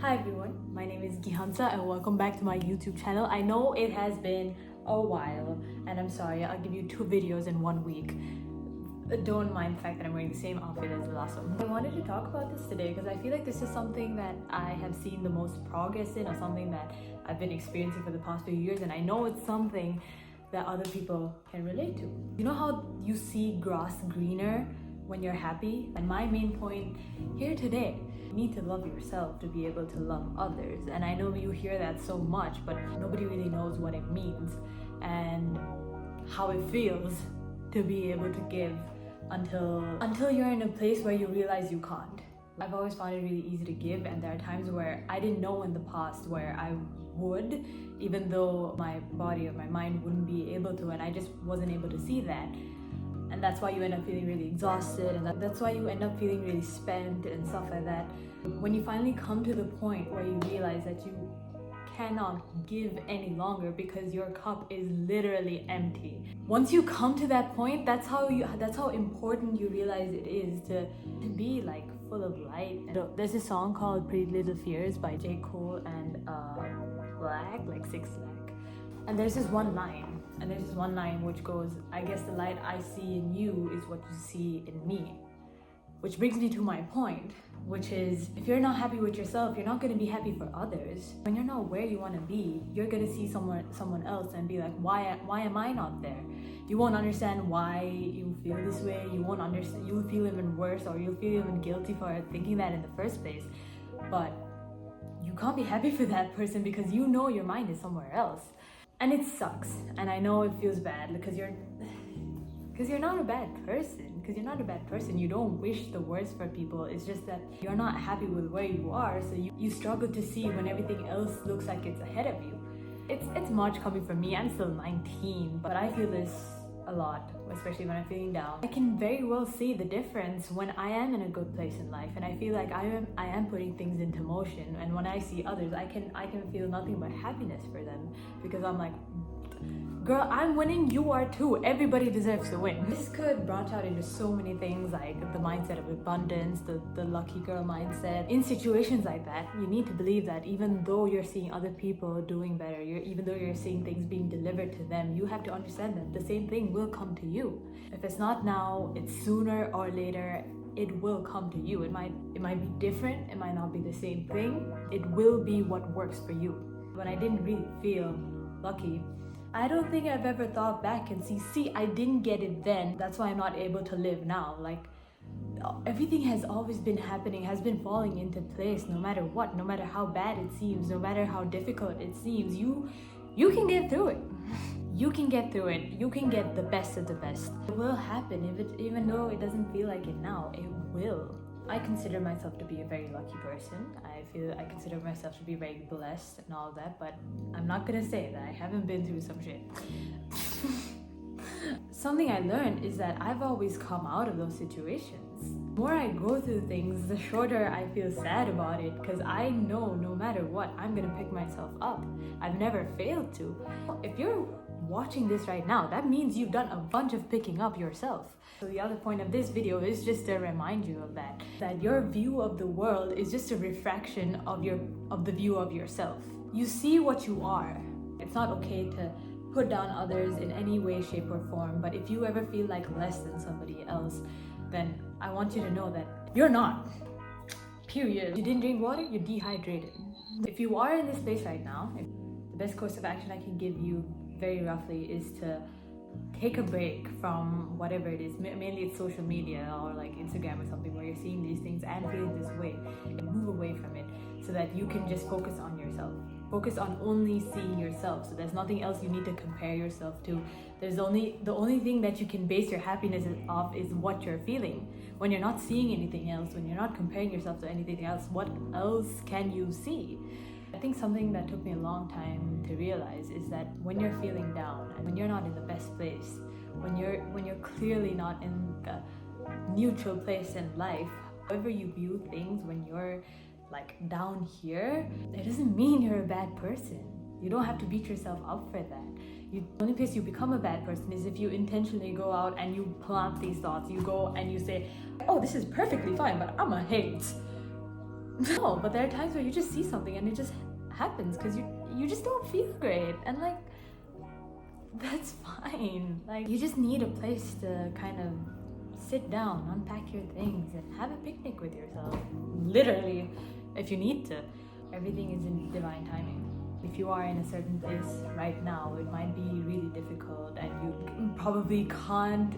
Hi everyone, my name is YALLZ I and welcome back to my YouTube channel. I know it has been a while and I'm sorry, I'll give you 2 videos in 1 week. Don't mind the fact that I'm wearing the same outfit as the last one. I wanted to talk about this today because I feel like this is something that I have seen the most progress in, or something that I've been experiencing for the past few years, and I know it's something that other people can relate to. You know how you see grass greener when you're happy? And my main point here today, you need to love yourself to be able to love others. And I know you hear that so much, but nobody really knows what it means and how it feels to be able to give until you're in a place where you realize you can't. I've always found it really easy to give, and there are times where I didn't know in the past where I would, even though my body or my mind wouldn't be able to, and I just wasn't able to see that. And that's why you end up feeling really exhausted, and that's why you end up feeling really spent and stuff like that. When you finally come to the point where you realize that you cannot give any longer because your cup is literally empty. Once you come to that point, that's how important you realize it is to be like full of light. There's a song called Pretty Little Fears by J.Cole and Black, like 6 Black. And there's this one line which goes, I guess the light I see in you is what you see in me. Which brings me to my point, which is, if you're not happy with yourself, you're not going to be happy for others. When you're not where you want to be, you're going to see someone else and be like, why am I not there? You won't understand why you feel this way. You won't understand. You'll feel even worse, or you'll feel even guilty for thinking that in the first place. But you can't be happy for that person because you know your mind is somewhere else. And it sucks. And I know it feels bad because you're not a bad person. Because you're not a bad person. You don't wish the worst for people. It's just that you're not happy with where you are, so you struggle to see when everything else looks like it's ahead of you. It's much coming from me. I'm still 19, but I feel this a lot, especially when I'm feeling down. I can very well see the difference when I am in a good place in life, and I feel like I am putting things into motion. And when I see others, I can feel nothing but happiness for them, because I'm like, girl, I'm winning, you are too. Everybody deserves to win. This could branch out into so many things, like the mindset of abundance, the lucky girl mindset. In situations like that, you need to believe that even though you're seeing other people doing better, even though you're seeing things being delivered to them, you have to understand that the same thing will come to you. If it's not now, it's sooner or later. It will come to you. It might be different. It might not be the same thing. It will be what works for you. When I didn't really feel lucky, I don't think I've ever thought back and see, I didn't get it then. That's why I'm not able to live now. Like, everything has always been happening, has been falling into place, no matter what, no matter how bad it seems, no matter how difficult it seems. You can get through it. You can get through it. You can get the best of the best. It will happen, even though it doesn't feel like it now. It will. I consider myself to be a very lucky person. I consider myself to be very blessed and all that, but I'm not gonna say that I haven't been through some shit. Something I learned is that I've always come out of those situations. The more I go through things, the shorter I feel sad about it, because I know no matter what, I'm gonna pick myself up. I've never failed to. If you're watching this right now, that means you've done a bunch of picking up yourself. So the other point of this video is just to remind you of that your view of the world is just a refraction of the view of yourself. You see what you are. It's not okay to put down others in any way, shape, or form, but if you ever feel like less than somebody else, then I want you to know that you're not. Period. You didn't drink water, you're dehydrated. If you are in this place right now, the best course of action I can give you very roughly is to take a break from whatever it is. Mainly it's social media or like Instagram or something, where you're seeing these things and feeling this way, and move away from it so that you can just focus on yourself. Focus on only seeing yourself. So there's nothing else you need to compare yourself to. The only thing that you can base your happiness off is what you're feeling. When you're not seeing anything else, when you're not comparing yourself to anything else, what else can you see? I think something that took me a long time to realize is that when you're feeling down and when you're not in the best place, when you're clearly not in the neutral place in life, however you view things, when you're like down here, it doesn't mean you're a bad person. You don't have to beat yourself up for that. The only place you become a bad person is if you intentionally go out and you plant these thoughts. You go and you say, oh, this is perfectly fine, but I'm a hate. No, but there are times where you just see something and it just happens because you just don't feel great, and like that's fine. Like you just need a place to kind of sit down, unpack your things, and have a picnic with yourself. Literally, if you need to. Everything is in divine timing. If you are in a certain place right now, it might be really difficult and you probably can't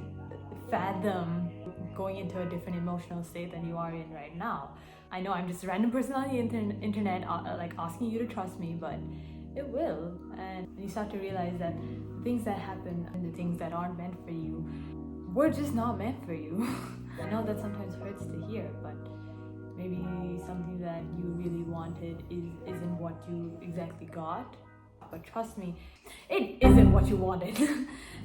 fathom going into a different emotional state than you are in right now. I know I'm just a random person on the internet like asking you to trust me, but it will. And you start to realize that the things that happen and the things that aren't meant for you were just not meant for you. I know that sometimes hurts to hear, but maybe something that you really wanted isn't what you exactly got. But trust me, it isn't what you wanted.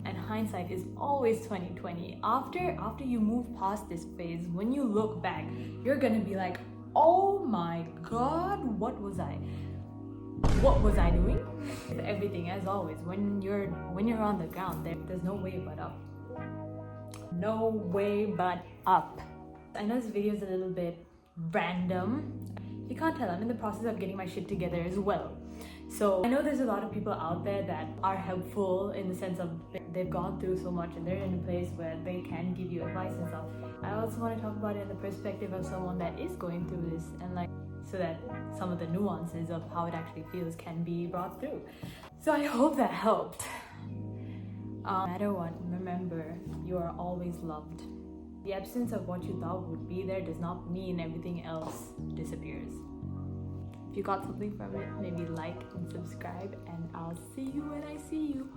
And hindsight is always 2020. After you move past this phase, when you look back, you're gonna be like, oh my god, what was I doing? Everything, as always, when you're on the ground, there's no way but up. No way but up. I know this video is a little bit random. You can't tell, I'm in the process of getting my shit together as well. So I know there's a lot of people out there that are helpful in the sense of they've gone through so much and they're in a place where they can give you advice and stuff. I also want to talk about it in the perspective of someone that is going through this, and like so that some of the nuances of how it actually feels can be brought through. So I hope that helped. No matter what, remember, you are always loved. The absence of what you thought would be there does not mean everything else disappears. If you got something from it, maybe like and subscribe, and I'll see you when I see you.